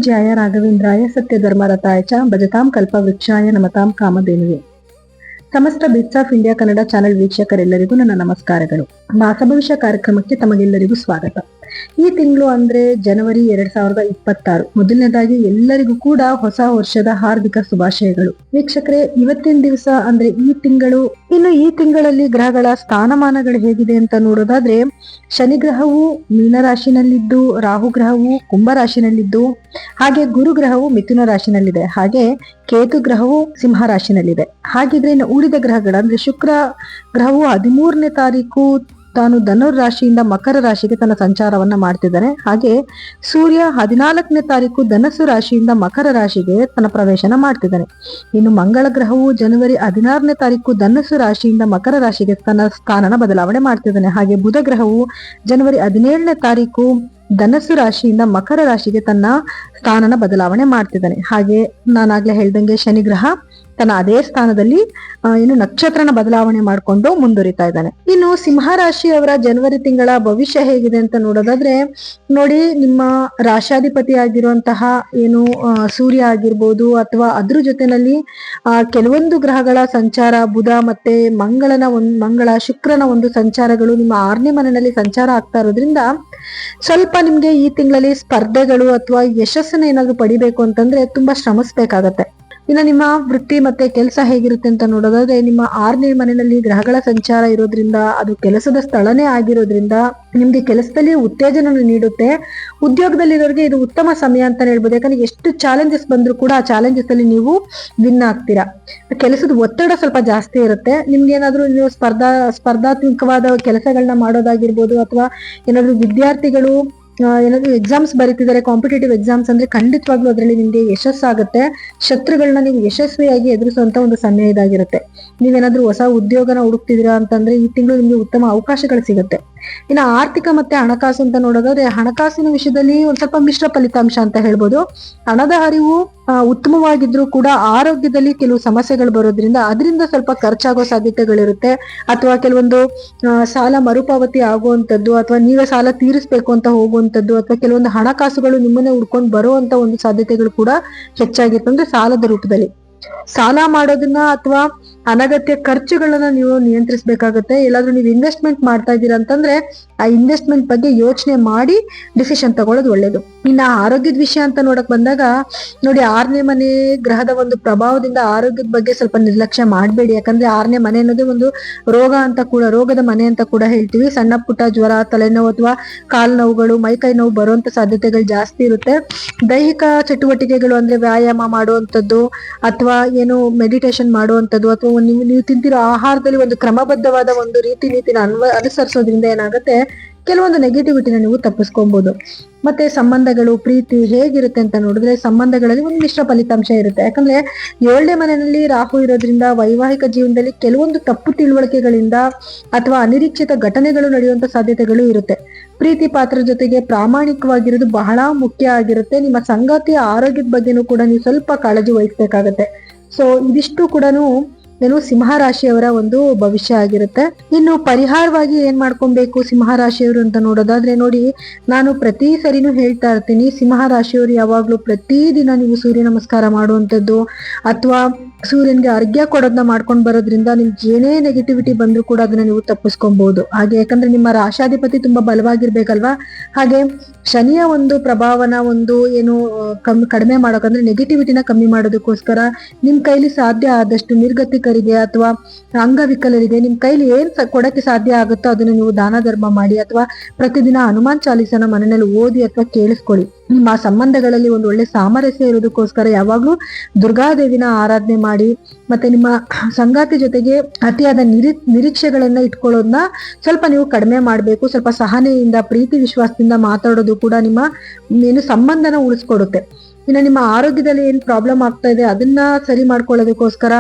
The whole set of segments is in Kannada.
पूज्याय राघवेंद्राय सत्यधर्मरताय च भजतां कल्पवृक्षाय नमतां ಕಾಮಧೇನುವೆ. ಸಮಸ್ತ bits of India Kannada channel ವೀಕ್ಷಕರೆಲ್ಲರಿಗೂ ನನ್ನ ನಮಸ್ಕಾರಗಳು. ಮಾಸಭವಿಷ್ಯ ಕಾರ್ಯಕ್ರಮಕ್ಕೆ ತಮಗೆಲ್ಲರಿಗೂ ಸ್ವಾಗತ. ಈ ತಿಂಗಳು ಅಂದ್ರೆ ಜನವರಿ 2026. ಮೊದಲನೇದಾಗಿ ಎಲ್ಲರಿಗೂ ಕೂಡ ಹೊಸ ವರ್ಷದ ಹಾರ್ದಿಕ ಶುಭಾಶಯಗಳು. ವೀಕ್ಷಕರೇ, ಇವತ್ತಿನ ದಿವಸ ಅಂದ್ರೆ ಈ ತಿಂಗಳಲ್ಲಿ ಗ್ರಹಗಳ ಸ್ಥಾನಮಾನಗಳು ಹೇಗಿದೆ ಅಂತ ನೋಡೋದಾದ್ರೆ, ಶನಿ ಗ್ರಹವು ಮೀನ ರಾಶಿನಲ್ಲಿದ್ದು, ರಾಹು ಗ್ರಹವು ಕುಂಭ ರಾಶಿನಲ್ಲಿದ್ದು, ಹಾಗೆ ಗುರು ಗ್ರಹವು ಮಿಥುನ ರಾಶಿನಲ್ಲಿದೆ, ಹಾಗೆ ಕೇತು ಗ್ರಹವು ಸಿಂಹ ರಾಶಿನಲ್ಲಿದೆ. ಹಾಗಿದ್ರೆ ಇನ್ನು ಉಳಿದ ಗ್ರಹಗಳು ಅಂದ್ರೆ ಶುಕ್ರ ಗ್ರಹವು 13ನೇ ತಾರೀಕು ತಾನು ಧನುರ್ ರಾಶಿಯಿಂದ ಮಕರ ರಾಶಿಗೆ ತನ್ನ ಸಂಚಾರವನ್ನ ಮಾಡ್ತಿದ್ದಾನೆ. ಹಾಗೆ ಸೂರ್ಯ 14ನೇ ತಾರೀಕು ಧನಸ್ಸು ರಾಶಿಯಿಂದ ಮಕರ ರಾಶಿಗೆ ತನ್ನ ಪ್ರವೇಶನ ಮಾಡ್ತಿದ್ದಾನೆ. ಇನ್ನು ಮಂಗಳ ಗ್ರಹವು ಜನವರಿ 16ನೇ ತಾರೀಕು ಧನಸ್ಸು ರಾಶಿಯಿಂದ ಮಕರ ರಾಶಿಗೆ ತನ್ನ ಸ್ಥಾನನ ಬದಲಾವಣೆ ಮಾಡ್ತಿದ್ದಾನೆ. ಹಾಗೆ ಬುಧ ಗ್ರಹವು ಜನವರಿ 17ನೇ ತಾರೀಕು ಧನಸ್ಸು ರಾಶಿಯಿಂದ ಮಕರ ರಾಶಿಗೆ ತನ್ನ ಸ್ಥಾನನ ಬದಲಾವಣೆ ಮಾಡ್ತಿದ್ದಾನೆ. ಹಾಗೆ ನಾನಾಗ್ಲೇ ಹೇಳ್ದಂಗೆ ಶನಿ ಗ್ರಹ ತನ್ನ ಅದೇ ಸ್ಥಾನದಲ್ಲಿ ನಕ್ಷತ್ರನ ಬದಲಾವಣೆ ಮಾಡಿಕೊಂಡು ಮುಂದುವರಿತಾ ಇದ್ದಾನೆ. ಇನ್ನು ಸಿಂಹ ರಾಶಿಯವರ ಜನವರಿ ತಿಂಗಳ ಭವಿಷ್ಯ ಹೇಗಿದೆ ಅಂತ ನೋಡೋದಾದ್ರೆ, ನೋಡಿ, ನಿಮ್ಮ ರಾಶಾಧಿಪತಿ ಆಗಿರುವಂತಹ ಸೂರ್ಯ ಆಗಿರ್ಬೋದು, ಅದ್ರ ಜೊತೆನಲ್ಲಿ ಕೆಲವೊಂದು ಗ್ರಹಗಳ ಸಂಚಾರ, ಬುಧ ಮತ್ತೆ ಮಂಗಳ ಶುಕ್ರನ ಒಂದು ಸಂಚಾರಗಳು ನಿಮ್ಮ 6ನೇ ಮನೆಯಲ್ಲಿ ಸಂಚಾರ ಆಗ್ತಾ ಇರೋದ್ರಿಂದ ಸ್ವಲ್ಪ ನಿಮ್ಗೆ ಈ ತಿಂಗಳಲ್ಲಿ ಸ್ಪರ್ಧೆಗಳು ಅಥವಾ ಯಶಸ್ಸನ್ನ ಏನಾದ್ರು ಪಡಿಬೇಕು ಅಂತಂದ್ರೆ ತುಂಬಾ ಶ್ರಮಿಸ್ಬೇಕಾಗತ್ತೆ. ಇನ್ನು ನಿಮ್ಮ ವೃತ್ತಿ ಮತ್ತೆ ಕೆಲಸ ಹೇಗಿರುತ್ತೆ ಅಂತ ನೋಡೋದಾದ್ರೆ, ನಿಮ್ಮ 6ನೇ ಮನೆಯಲ್ಲಿ ಗ್ರಹಗಳ ಸಂಚಾರ ಇರೋದ್ರಿಂದ, ಅದು ಕೆಲಸದ ಸ್ಥಳನೇ ಆಗಿರೋದ್ರಿಂದ ನಿಮ್ಗೆ ಕೆಲಸದಲ್ಲಿ ಉತ್ತೇಜನ ನೀಡುತ್ತೆ. ಉದ್ಯೋಗದಲ್ಲಿರೋರಿಗೆ ಇದು ಉತ್ತಮ ಸಮಯ ಅಂತ ಹೇಳ್ಬೋದು. ಯಾಕಂದ್ರೆ ಎಷ್ಟು ಚಾಲೆಂಜಸ್ ಬಂದ್ರು ಕೂಡ ಆ ಚಾಲೆಂಜಸ್ ಅಲ್ಲಿ ನೀವು ವಿನ್ ಆಗ್ತೀರಾ. ಕೆಲಸದ ಒತ್ತಡ ಸ್ವಲ್ಪ ಜಾಸ್ತಿ ಇರುತ್ತೆ. ನಿಮ್ಗೆ ಏನಾದ್ರು ನೀವು ಸ್ಪರ್ಧಾತ್ಮಕವಾದ ಕೆಲಸಗಳನ್ನ ಮಾಡೋದಾಗಿರ್ಬೋದು, ಅಥವಾ ಏನಾದ್ರು ವಿದ್ಯಾರ್ಥಿಗಳು ಏನಾದ್ರು ಎಕ್ಸಾಮ್ಸ್ ಬರೀತಿದ್ದಾರೆ, ಕಾಂಪಿಟೇಟಿವ್ ಎಕ್ಸಾಮ್ಸ್ ಅಂದ್ರೆ ಖಂಡಿತವಾಗ್ಲೂ ಅದರಲ್ಲಿ ನಿಮ್ಗೆ ಯಶಸ್ಸಾಗುತ್ತೆ. ಶತ್ರುಗಳನ್ನ ನೀವು ಯಶಸ್ವಿಯಾಗಿ ಎದುರಿಸುವಂತ ಒಂದು ಸಮಯ ಇದಾಗಿರುತ್ತೆ. ನೀವೇನಾದ್ರೂ ಹೊಸ ಉದ್ಯೋಗನ ಹುಡುಕ್ತಿದ್ದೀರಾ ಅಂತಂದ್ರೆ ಈ ತಿಂಗಳು ನಿಮ್ಗೆ ಉತ್ತಮ ಅವಕಾಶಗಳು ಸಿಗುತ್ತೆ. ಇನ್ನು ಆರ್ಥಿಕ ಮತ್ತೆ ಹಣಕಾಸು ಅಂತ ನೋಡೋದಾದ್ರೆ, ಹಣಕಾಸಿನ ವಿಷಯದಲ್ಲಿ ಒಂದ್ ಸ್ವಲ್ಪ ಮಿಶ್ರ ಫಲಿತಾಂಶ ಅಂತ ಹೇಳ್ಬೋದು. ಹಣದ ಹರಿವು ಉತ್ತಮವಾಗಿದ್ರು ಕೂಡ ಆರೋಗ್ಯದಲ್ಲಿ ಕೆಲವು ಸಮಸ್ಯೆಗಳು ಬರೋದ್ರಿಂದ ಅದರಿಂದ ಸ್ವಲ್ಪ ಖರ್ಚಾಗೋ ಸಾಧ್ಯತೆಗಳಿರುತ್ತೆ. ಅಥವಾ ಕೆಲವೊಂದು ಸಾಲ ಮರುಪಾವತಿ ಆಗುವಂತದ್ದು, ಅಥವಾ ನೀವೇ ಸಾಲ ತೀರಿಸ್ಬೇಕು ಅಂತ ಹೋಗುವಂತದ್ದು, ಅಥವಾ ಕೆಲವೊಂದು ಹಣಕಾಸುಗಳು ನಿಮ್ಮನ್ನೇ ಹುಡ್ಕೊಂಡು ಬರುವಂತ ಒಂದು ಸಾಧ್ಯತೆಗಳು ಕೂಡ ಹೆಚ್ಚಾಗಿತ್ತು. ಅಂದ್ರೆ ಸಾಲದ ರೂಪದಲ್ಲಿ ಸಾಲ ಮಾಡೋದನ್ನ ಅಥವಾ ಅನಗತ್ಯ ಖರ್ಚುಗಳನ್ನ ನೀವು ನಿಯಂತ್ರಿಸಬೇಕಾಗತ್ತೆ. ಎಲ್ಲಾದ್ರೂ ನೀವು ಇನ್ವೆಸ್ಟ್ಮೆಂಟ್ ಮಾಡ್ತಾ ಇದ್ದೀರಾ ಅಂತಂದ್ರೆ ಆ ಇನ್ವೆಸ್ಟ್ಮೆಂಟ್ ಬಗ್ಗೆ ಯೋಚನೆ ಮಾಡಿ ಡಿಸಿಷನ್ ತಗೊಳ್ಳೋದು ಒಳ್ಳೇದು. ಇನ್ನ ಆರೋಗ್ಯದ ವಿಷಯ ಅಂತ ನೋಡಕ್ ಬಂದಾಗ, ನೋಡಿ, 6ನೇ ಮನೆ ಗ್ರಹದ ಒಂದು ಪ್ರಭಾವದಿಂದ ಆರೋಗ್ಯದ ಬಗ್ಗೆ ಸ್ವಲ್ಪ ನಿರ್ಲಕ್ಷ್ಯ ಮಾಡಬೇಡಿ. ಯಾಕಂದ್ರೆ 6ನೇ ಮನೆ ಅನ್ನೋದು ಒಂದು ರೋಗದ ಮನೆ ಅಂತ ಕೂಡ ಹೇಳ್ತೀವಿ. ಸಣ್ಣ ಪುಟ್ಟ ಜ್ವರ, ತಲೆನೋವು ಅಥವಾ ಕಾಲು ನೋವುಗಳು, ಮೈಕೈ ನೋವು ಬರುವಂತ ಸಾಧ್ಯತೆಗಳು ಜಾಸ್ತಿ ಇರುತ್ತೆ. ದೈಹಿಕ ಚಟುವಟಿಕೆಗಳು ಅಂದ್ರೆ ವ್ಯಾಯಾಮ ಮಾಡುವಂಥದ್ದು, ಅಥವಾ ಮೆಡಿಟೇಷನ್ ಮಾಡುವಂಥದ್ದು, ಅಥವಾ ನೀವು ತಿಂತಿರೋ ಆಹಾರದಲ್ಲಿ ಒಂದು ಕ್ರಮಬದ್ಧವಾದ ಒಂದು ನೀತಿನ ಅನುಸರಿಸೋದ್ರಿಂದ ಏನಾಗುತ್ತೆ, ಕೆಲವೊಂದು ನೆಗೆಟಿವಿಟಿನ ನೀವು ತಪ್ಪಿಸ್ಕೊಬಹುದು. ಮತ್ತೆ ಸಂಬಂಧಗಳು, ಪ್ರೀತಿ ಹೇಗಿರುತ್ತೆ ಅಂತ ನೋಡಿದ್ರೆ, ಸಂಬಂಧಗಳಲ್ಲಿ ಒಂದು ಮಿಶ್ರ ಫಲಿತಾಂಶ ಇರುತ್ತೆ. ಯಾಕಂದ್ರೆ 7ನೇ ಮನೆಯಲ್ಲಿ ರಾಹು ಇರೋದ್ರಿಂದ ವೈವಾಹಿಕ ಜೀವನದಲ್ಲಿ ಕೆಲವೊಂದು ತಪ್ಪು ತಿಳುವಳಿಕೆಗಳಿಂದ ಅಥವಾ ಅನಿರೀಕ್ಷಿತ ಘಟನೆಗಳು ನಡೆಯುವಂತ ಸಾಧ್ಯತೆಗಳು ಇರುತ್ತೆ. ಪ್ರೀತಿ ಪಾತ್ರ ಜೊತೆಗೆ ಪ್ರಾಮಾಣಿಕವಾಗಿರೋದು ಬಹಳ ಮುಖ್ಯ ಆಗಿರುತ್ತೆ. ನಿಮ್ಮ ಸಂಗಾತಿಯ ಆರೋಗ್ಯದ ಬಗ್ಗೆನೂ ಕೂಡ ನೀವು ಸ್ವಲ್ಪ ಕಾಳಜಿ ವಹಿಸ್ಬೇಕಾಗತ್ತೆ. ಸೊ ಇದಿಷ್ಟು ಕೂಡ ಸಿಂಹ ರಾಶಿಯವರ ಒಂದು ಭವಿಷ್ಯ ಆಗಿರುತ್ತೆ. ಇನ್ನು ಪರಿಹಾರವಾಗಿ ಏನ್ ಮಾಡ್ಕೊಬೇಕು ಸಿಂಹ ರಾಶಿಯವರು ಅಂತ ನೋಡೋದಾದ್ರೆ, ನೋಡಿ, ನಾನು ಪ್ರತಿ ಸರಿನೂ ಹೇಳ್ತಾ ಇರ್ತೀನಿ, ಸಿಂಹ ರಾಶಿಯವರು ಯಾವಾಗ್ಲೂ ಪ್ರತಿದಿನ ನೀವು ಸೂರ್ಯ ನಮಸ್ಕಾರ ಮಾಡುವಂಥದ್ದು ಅಥವಾ ಸೂರ್ಯನ್ಗೆ ಅರ್ಘ್ಯ ಕೊಡೋದನ್ನ ಮಾಡ್ಕೊಂಡ್ ಬರೋದ್ರಿಂದ ನಿಮ್ಗೆ ಏನೇ ನೆಗೆಟಿವಿಟಿ ಬಂದ್ರು ಕೂಡ ಅದನ್ನ ನೀವು ತಪ್ಪಿಸ್ಕೊಬಹುದು. ಹಾಗೆ ಯಾಕಂದ್ರೆ ನಿಮ್ಮ ರಾಶಾಧಿಪತಿ ತುಂಬಾ ಬಲವಾಗಿರ್ಬೇಕಲ್ವಾ. ಹಾಗೆ ಶನಿಯ ಒಂದು ಪ್ರಭಾವನ ಕಡಿಮೆ ಮಾಡೋಕಂದ್ರೆ ನೆಗೆಟಿವಿಟಿನ ಕಮ್ಮಿ ಮಾಡೋದಕ್ಕೋಸ್ಕರ ನಿಮ್ ಕೈಲಿ ಸಾಧ್ಯ ಆದಷ್ಟು ನಿರ್ಗತಿಕರಿಗೆ ಅಥವಾ ಅಂಗವಿಕಲರಿಗೆ ನಿಮ್ ಕೈಲಿ ಏನ್ ಕೊಡಕ್ಕೆ ಸಾಧ್ಯ ಆಗುತ್ತೋ ಅದನ್ನ ನೀವು ದಾನ ಧರ್ಮ ಮಾಡಿ, ಅಥವಾ ಪ್ರತಿದಿನ ಹನುಮಾನ್ ಚಾಲೀಸನ ಮನೆಯಲ್ಲಿ ಓದಿ ಅಥವಾ ಕೇಳಿಸ್ಕೊಳ್ಳಿ. ನಿಮ್ಮ ಸಂಬಂಧಗಳಲ್ಲಿ ಒಂದು ಒಳ್ಳೆ ಸಾಮರಸ್ಯ ಇರೋದಕ್ಕೋಸ್ಕರ ಯಾವಾಗ್ಲೂ ದುರ್ಗಾದೇವಿನ ಆರಾಧನೆ ಮಾಡಿ, ಮತ್ತೆ ನಿಮ್ಮ ಸಂಗಾತಿ ಜೊತೆಗೆ ಅತಿಯಾದ ನಿರೀಕ್ಷೆಗಳನ್ನ ಇಟ್ಕೊಳ್ಳೋದನ್ನ ಸ್ವಲ್ಪ ನೀವು ಕಡಿಮೆ ಮಾಡ್ಬೇಕು. ಸ್ವಲ್ಪ ಸಹನೆಯಿಂದ, ಪ್ರೀತಿ ವಿಶ್ವಾಸದಿಂದ ಮಾತಾಡೋದು ಕೂಡ ನಿಮ್ಮ ಸಂಬಂಧನ ಉಳಿಸ್ಕೊಡುತ್ತೆ. ಇನ್ನು ನಿಮ್ಮ ಆರೋಗ್ಯದಲ್ಲಿ ಏನ್ ಪ್ರಾಬ್ಲಮ್ ಆಗ್ತಾ ಇದೆ ಅದನ್ನ ಸರಿ ಮಾಡ್ಕೊಳ್ಳೋದಕ್ಕೋಸ್ಕರ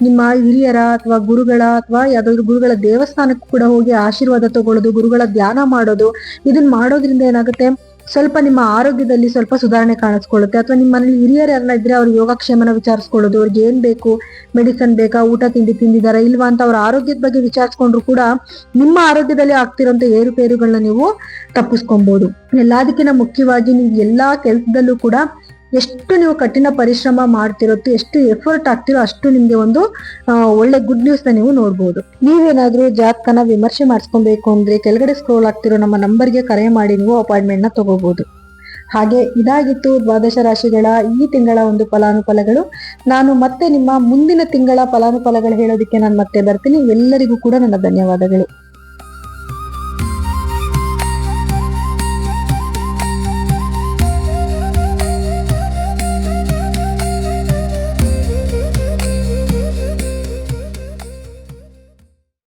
ನಿಮ್ಮ ಹಿರಿಯರ ಅಥವಾ ಗುರುಗಳ ಅಥವಾ ಯಾವ್ದಾದ್ರು ಗುರುಗಳ ದೇವಸ್ಥಾನಕ್ಕೂ ಕೂಡ ಹೋಗಿ ಆಶೀರ್ವಾದ ತಗೊಳ್ಳೋದು, ಗುರುಗಳ ಧ್ಯಾನ ಮಾಡೋದು, ಇದನ್ನ ಮಾಡೋದ್ರಿಂದ ಏನಾಗುತ್ತೆ, ಸ್ವಲ್ಪ ನಿಮ್ಮ ಆರೋಗ್ಯದಲ್ಲಿ ಸ್ವಲ್ಪ ಸುಧಾರಣೆ ಕಾಣಿಸ್ಕೊಳ್ಳುತ್ತೆ. ಅಥವಾ ನಿಮ್ಮ ಮನೇಲಿ ಹಿರಿಯರು ಯಾರನ್ನ ಇದ್ರೆ ಅವ್ರ ಯೋಗಕ್ಷೇಮನ ವಿಚಾರಿಸ್ಕೊಳ್ಳೋದು, ಅವ್ರಿಗೆ ಏನ್ ಬೇಕು, ಮೆಡಿಸನ್ ಬೇಕಾ, ಊಟ ತಿಂಡಿ ತಿಂದಿದಾರ ಇಲ್ವಾ ಅಂತ ಅವ್ರ ಆರೋಗ್ಯದ ಬಗ್ಗೆ ವಿಚಾರಿಸ್ಕೊಂಡ್ರು ಕೂಡ ನಿಮ್ಮ ಆರೋಗ್ಯದಲ್ಲಿ ಆಗ್ತಿರೋಂಥ ಏರುಪೇರುಗಳನ್ನ ನೀವು ತಪ್ಪಿಸ್ಕೊಬಹುದು. ಎಲ್ಲದಕ್ಕಿಂತ ಮುಖ್ಯವಾಗಿ ನೀವು ಎಲ್ಲಾ ಕೆಲಸದಲ್ಲೂ ಕೂಡ ಎಷ್ಟು ನೀವು ಕಠಿಣ ಪರಿಶ್ರಮ ಮಾಡ್ತಿರುತ್ತೋ, ಎಷ್ಟು ಎಫರ್ಟ್ ಆಗ್ತಿರೋ ಅಷ್ಟು ನಿಮ್ಗೆ ಒಂದು ಒಳ್ಳೆ ಗುಡ್ ನ್ಯೂಸ್ ನ ನೀವು ನೋಡ್ಬೋದು. ನೀವೇನಾದ್ರೂ ಜಾತಕನ ವಿಮರ್ಶೆ ಮಾಡಿಸ್ಕೊಬೇಕು ಅಂದ್ರೆ ಕೆಳಗಡೆ ಸ್ಕ್ರೋಲ್ ಆಗ್ತಿರೋ ನಮ್ಮ ನಂಬರ್ಗೆ ಕರೆ ಮಾಡಿ ನೀವು ಅಪಾಯಿಂಟ್ಮೆಂಟ್ ನ ತಗೋಬಹುದು. ಹಾಗೆ ಇದಾಗಿತ್ತು ದ್ವಾದಶ ರಾಶಿಗಳ ಈ ತಿಂಗಳ ಒಂದು ಫಲಾನುಫಲಗಳು. ನಾನು ಮತ್ತೆ ನಿಮ್ಮ ಮುಂದಿನ ತಿಂಗಳ ಫಲಾನುಫಲಗಳು ಹೇಳೋದಕ್ಕೆ ನಾನು ಮತ್ತೆ ಬರ್ತೀನಿ. ಎಲ್ಲರಿಗೂ ಕೂಡ ನನ್ನ ಧನ್ಯವಾದಗಳು.